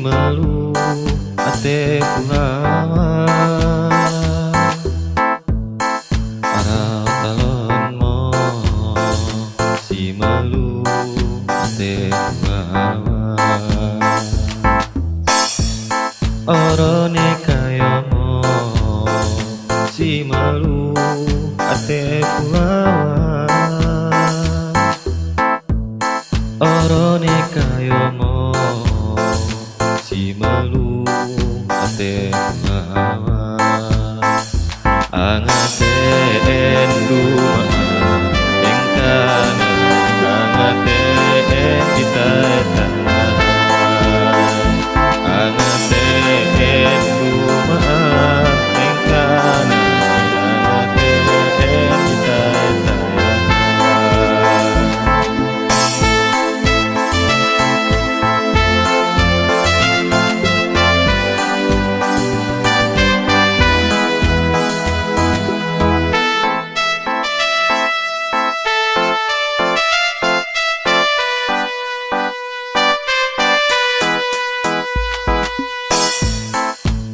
melu ate kulawa para talon mo si melu ate kulawa orone kaya mo si melu ate kulawa orone kaya mo si melu ate kulawa angaten dumaan engkana angaten ditatan angaten dumaan engkana angaten ditatan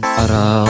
para